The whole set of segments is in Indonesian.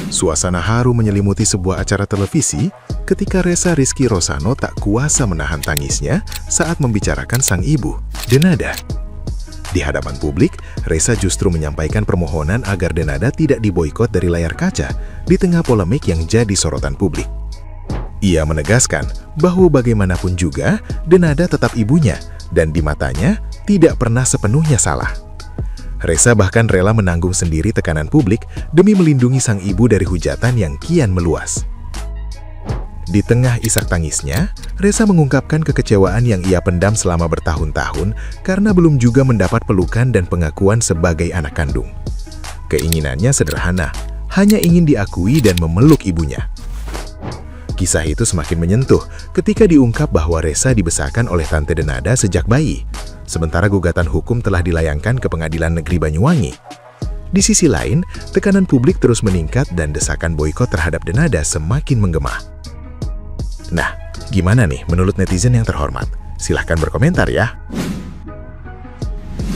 Suasana haru menyelimuti sebuah acara televisi ketika Ressa Rizky Rosano tak kuasa menahan tangisnya saat membicarakan sang ibu, Denada. Di hadapan publik, Ressa justru menyampaikan permohonan agar Denada tidak diboikot dari layar kaca di tengah polemik yang jadi sorotan publik. Ia menegaskan bahwa bagaimanapun juga, Denada tetap ibunya dan di matanya tidak pernah sepenuhnya salah. Ressa bahkan rela menanggung sendiri tekanan publik demi melindungi sang ibu dari hujatan yang kian meluas. Di tengah isak tangisnya, Ressa mengungkapkan kekecewaan yang ia pendam selama bertahun-tahun karena belum juga mendapat pelukan dan pengakuan sebagai anak kandung. Keinginannya sederhana, hanya ingin diakui dan memeluk ibunya. Kisah itu semakin menyentuh ketika diungkap bahwa Ressa dibesarkan oleh Tante Denada sejak bayi, sementara gugatan hukum telah dilayangkan ke Pengadilan Negeri Banyuwangi. Di sisi lain, tekanan publik terus meningkat dan desakan boikot terhadap Denada semakin menggema. Nah, gimana nih menurut netizen yang terhormat? Silahkan berkomentar ya.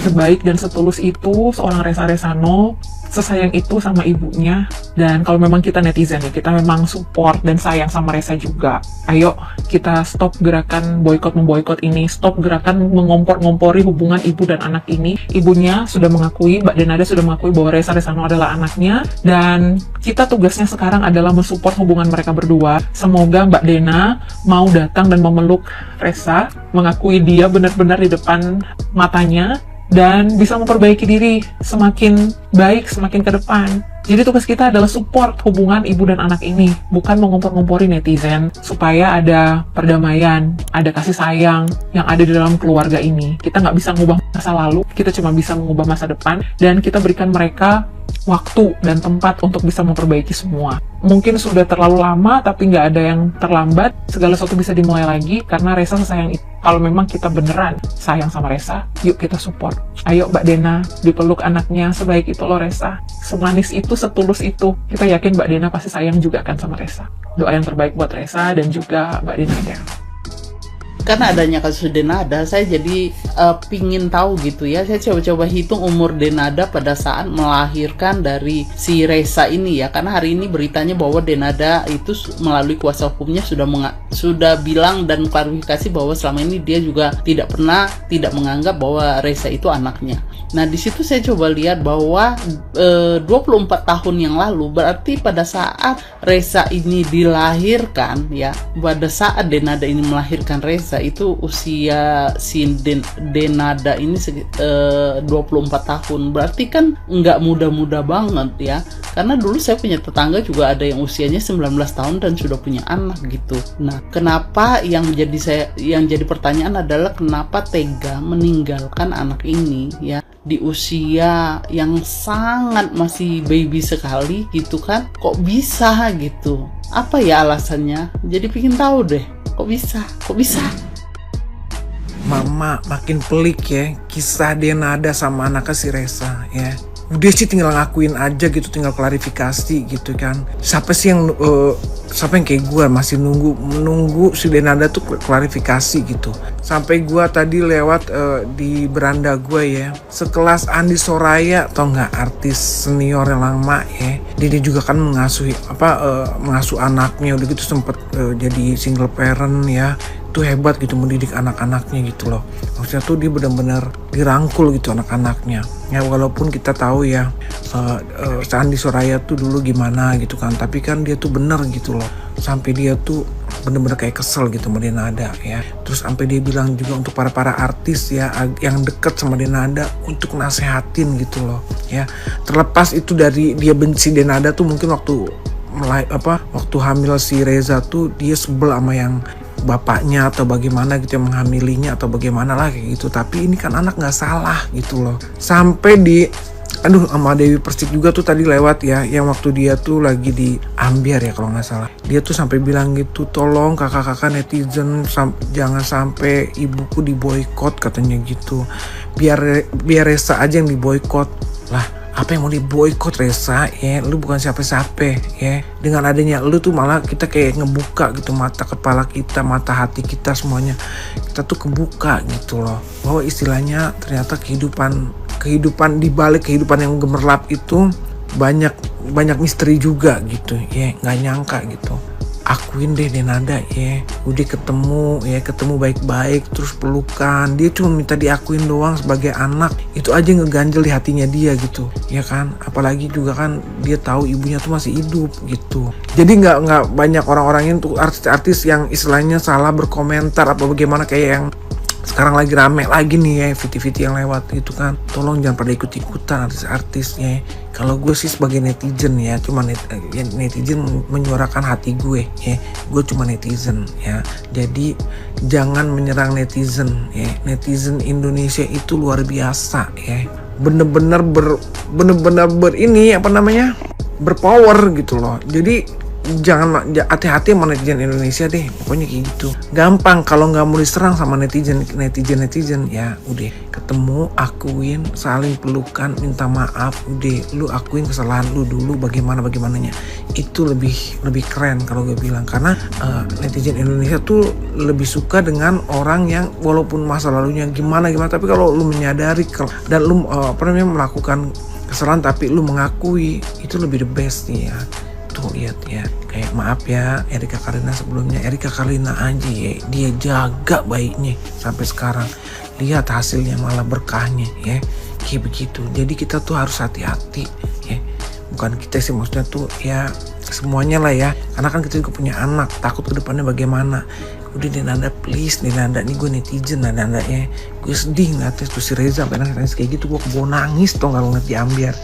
Sebaik dan setulus itu seorang Ressa Resano, sesayang itu sama ibunya. Dan kalau memang kita netizen ya, kita memang support dan sayang sama Ressa juga. Ayo kita stop gerakan boikot-memboikot ini, stop gerakan mengompor-ngompori hubungan ibu dan anak ini. Ibunya sudah mengakui, Mbak Denada sudah mengakui bahwa Ressa Resano adalah anaknya, dan kita tugasnya sekarang adalah mensupport hubungan mereka berdua. Semoga Mbak Dena mau datang dan memeluk Ressa, mengakui dia benar-benar di depan matanya, dan bisa memperbaiki diri semakin baik, semakin ke depan. Jadi tugas kita adalah support hubungan ibu dan anak ini, bukan mengompor-ngompori netizen, supaya ada perdamaian, ada kasih sayang yang ada di dalam keluarga ini. Kita nggak bisa mengubah masa lalu, kita cuma bisa mengubah masa depan, dan kita berikan mereka waktu dan tempat untuk bisa memperbaiki semua. Mungkin sudah terlalu lama, tapi nggak ada yang terlambat. Segala sesuatu bisa dimulai lagi, karena Ressa sesayang itu. Kalau memang kita beneran sayang sama Ressa, yuk kita support. Ayo Mbak Dena, dipeluk anaknya, sebaik itu loh Ressa. Semanis itu, setulus itu. Kita yakin Mbak Dena pasti sayang juga kan sama Ressa. Doa yang terbaik buat Ressa dan juga Mbak Denada. Karena adanya kasus Denada, saya jadi pingin tahu gitu ya. Saya coba-coba hitung umur Denada pada saat melahirkan dari si Ressa ini ya. Karena hari ini beritanya bahwa Denada itu melalui kuasa hukumnya sudah bilang dan klarifikasi bahwa selama ini dia juga tidak menganggap bahwa Ressa itu anaknya. Nah di situ saya coba lihat bahwa 24 tahun yang lalu, berarti pada saat Ressa ini dilahirkan ya, pada saat Denada ini melahirkan Ressa, itu usia si Denada ini 24 tahun. Berarti kan nggak muda-muda banget ya. Karena dulu saya punya tetangga juga ada yang usianya 19 tahun dan sudah punya anak gitu. Nah, kenapa yang jadi pertanyaan adalah kenapa tega meninggalkan anak ini ya di usia yang sangat masih baby sekali gitu kan? Kok bisa gitu? Apa ya alasannya? Jadi pengen tahu deh. Kok bisa? Mama makin pelik ya kisah Denada sama anaknya si Ressa ya. Dia sih tinggal ngakuin aja gitu, tinggal klarifikasi gitu kan. Siapa yang kayak gue masih menunggu si Denada tuh klarifikasi gitu. Sampai gue tadi lewat di beranda gue ya, sekelas Andi Soraya, atau nggak, artis senior yang lama ya. Dia juga kan mengasuh anaknya, udah gitu sempet jadi single parent ya. Itu hebat gitu mendidik anak-anaknya gitu loh. Maksudnya tuh dia benar-benar dirangkul gitu anak-anaknya. Ya walaupun kita tahu ya Andi Soraya tuh dulu gimana gitu kan, tapi kan dia tuh bener gitu loh. Sampai dia tuh bener-bener kayak kesel gitu sama Denada ya. Terus sampai dia bilang juga untuk para artis ya yang deket sama Denada untuk nasehatin gitu loh ya. Terlepas itu dari dia benci Denada tuh, mungkin waktu hamil si Reza tuh dia sebel sama yang bapaknya atau bagaimana gitu yang menghamilinya atau bagaimana lah kayak gitu. Tapi ini kan anak nggak salah gitu loh. Sampai sama Dewi Persik juga tuh tadi lewat ya, yang waktu dia tuh lagi di Ambyar ya kalau nggak salah. Dia tuh sampai bilang gitu, tolong kakak-kakak netizen jangan sampai ibuku diboikot katanya gitu. Biar Ressa aja yang diboikot. Lah, apa yang mau diboikot Ressa ya? Lu bukan siapa-siapa ya. Dengan adanya lu tuh malah kita kayak ngebuka gitu mata kepala kita, mata hati kita semuanya. Kita tuh kebuka gitu loh. Bahwa istilahnya ternyata kehidupan di balik kehidupan yang gemerlap itu banyak banyak misteri juga gitu ya, nggak nyangka gitu. Akuin deh Denada ya, udah ketemu baik-baik, terus pelukan, dia cuma minta diakuin doang sebagai anak, itu aja ngeganjel di hatinya dia gitu ya kan. Apalagi juga kan dia tahu ibunya tuh masih hidup gitu. Jadi nggak banyak orang-orang itu artis-artis yang istilahnya salah berkomentar apa bagaimana, kayak yang sekarang lagi rame lagi nih ya, VT-VT yang lewat gitu kan. Tolong jangan pada ikut-ikutan artis-artis ya. Kalau gue sih sebagai netizen ya, cuma netizen menyuarakan hati gue ya. Gue cuma netizen ya. Jadi jangan menyerang netizen ya. Netizen Indonesia itu luar biasa ya. Bener-bener ini apa namanya? Berpower gitu loh. Jadi jangan hati-hati sama netizen Indonesia deh, pokoknya kayak gitu. Gampang kalau nggak mau diserang sama netizen ya, udah ketemu, akuin, saling pelukan, minta maaf, udah lu akuin kesalahan lu dulu bagaimananya. Itu lebih keren kalau gue bilang, karena netizen Indonesia tuh lebih suka dengan orang yang walaupun masa lalunya gimana, tapi kalau lu menyadari dan lu melakukan kesalahan tapi lu mengakui, itu lebih the best nih ya. Tuh lihat ya, kayak maaf ya Erika Karlina sebelumnya, Erika Karlina aja ya, dia jaga baiknya sampai sekarang, lihat hasilnya malah berkahnya ya, kayak begitu. Jadi kita tuh harus hati-hati ya, bukan kita sih, maksudnya tuh ya semuanya lah ya, karena kan kita juga punya anak, takut ke depannya bagaimana. Udah Denada, please Denada, nih gue netizen Denada ya, gue sedih ngeliatnya tuh si Reza sampai nangis kayak gitu, gue kebawa nangis tau gak lo ngeliat diambiar.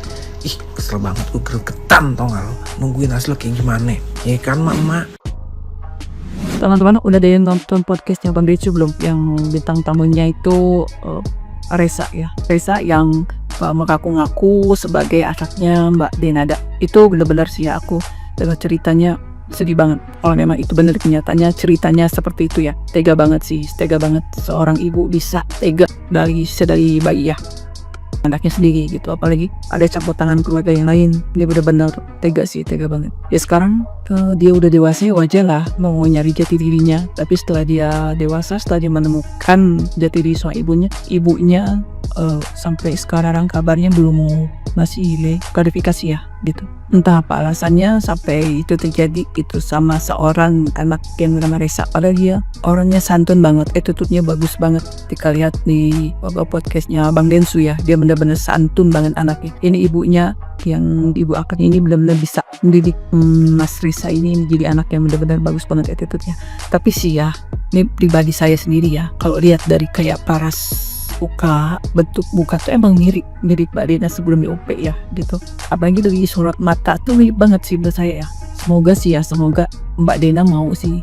Ih, kesel banget, gue gregetan tau gak lo, nungguin hasil kayak gimana ya kan mak. Teman-teman udah ada yang nonton podcastnya Bang Decu belum? Yang bintang tamunya itu Reza ya, Reza yang mengaku-ngaku sebagai anaknya Mbak Denada. Itu benar-benar sih ya, aku dengar ceritanya sedih banget. Kalau memang itu benar kenyataannya, ceritanya seperti itu ya, tega banget sih, tega banget seorang ibu bisa tega dari bayi ya, anaknya sendiri gitu. Apalagi ada campur tangan keluarga yang lain, dia benar-benar tega sih, tega banget. Ya sekarang dia udah dewasa, wajar lah mau nyari jati dirinya. Tapi setelah dia dewasa, setelah dia menemukan jati diri soal ibunya sampai sekarang kabarnya belum masih klarifikasi ya gitu. Entah apa alasannya sampai itu terjadi gitu sama seorang anak yang bernama Reza. Padahal dia orangnya santun banget, attitude-nya bagus banget. Kita lihat di podcastnya Bang Densu ya, dia benar-benar santun banget anaknya. Ini ibunya, yang ibu akan ini benar-benar bisa mendidik Mas Reza ini menjadi anak yang benar-benar bagus banget attitude-nya. Tapi sih ya, ini pribadi saya sendiri ya, kalau lihat dari kayak paras muka, bentuk muka tuh emang mirip Mbak Dena sebelum di OP ya gitu. Apalagi dari sorot mata tuh mirip banget sih menurut saya ya. Semoga Mbak Dena mau sih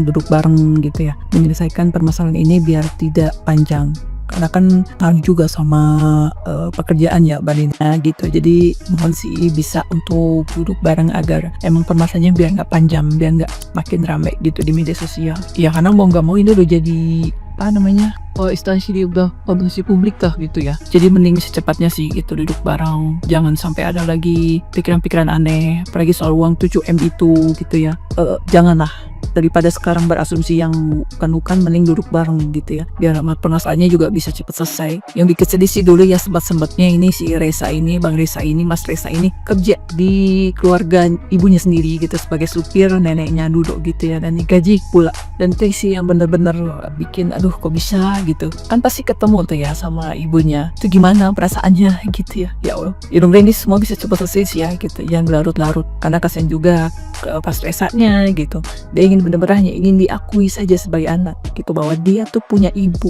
duduk bareng gitu ya, menyelesaikan permasalahan ini biar tidak panjang. Karena kan ngaruh juga sama pekerjaan ya Mbak Dena gitu. Jadi mohon sih bisa untuk duduk bareng agar emang permasalahannya biar nggak panjang, biar nggak makin rame gitu di media sosial. Ya karena mau nggak mau ini udah jadi instansi dia udah konsumsi publik dah gitu ya. Jadi mending secepatnya sih gitu duduk bareng, jangan sampai ada lagi pikiran-pikiran aneh, apalagi soal uang 7M itu gitu ya. Janganlah, daripada sekarang berasumsi yang bukan, mending duduk bareng gitu ya, biar permasalahannya juga bisa cepat selesai. Yang bikin sedih sih dulu ya, sempat-sempatnya ini si Reza ini, Bang Reza ini, Mas Reza ini kerja di keluarga ibunya sendiri gitu sebagai supir, neneknya duduk gitu ya, dan digaji pula. Dan itu sih yang bener-bener bikin aduh kok bisa gitu. Kan pasti ketemu tuh ya sama ibunya, itu gimana perasaannya gitu ya. Ya Allah, mudah-mudahan ini semua bisa cepat selesai sih ya gitu, jangan berlarut-larut, karena kasihan juga ke Mas Rezanya gitu. Dia ingin benar-benar hanya ingin diakui saja sebagai anak gitu, bahwa dia tuh punya ibu,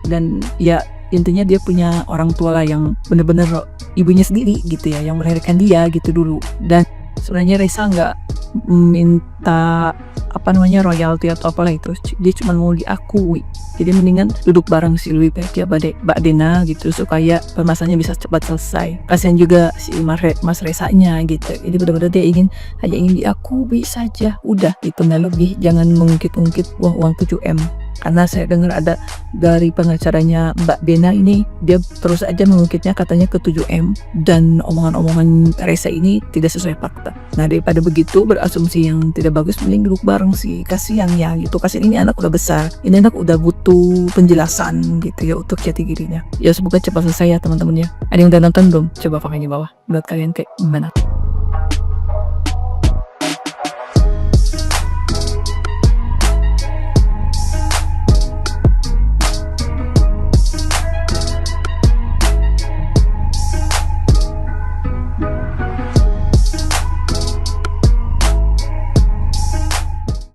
dan ya intinya dia punya orang tua lah yang benar-benar ibunya sendiri gitu ya, yang melahirkan dia gitu dulu. Dan sebenarnya Reza nggak minta royalti atau apalah itu, dia cuma mau diakui. Jadi mendingan duduk bareng sih, lebih baik ya Mbak Dena gitu, supaya permasalahannya bisa cepat selesai. Kasihan juga si Mas Rezanya gitu. Jadi benar-benar dia hanya ingin diakui saja, udah gitu, nggak lebih. Jangan mengungkit-ungkit uang 7M Karena saya dengar ada dari pengacaranya Mbak Dena ini, dia terus aja mengungkitnya katanya ke 7M dan omongan-omongan Reza ini tidak sesuai fakta. Nah daripada begitu berasumsi yang tidak bagus, mending duduk bareng sih, kasihan ya gitu. Kasihan ini anak udah besar, ini anak udah butuh penjelasan gitu ya untuk jati dirinya. Ya semoga cepat selesai ya teman-teman ya. Ada yang udah nonton belum? Coba komen di bawah. Menurut kalian kayak gimana?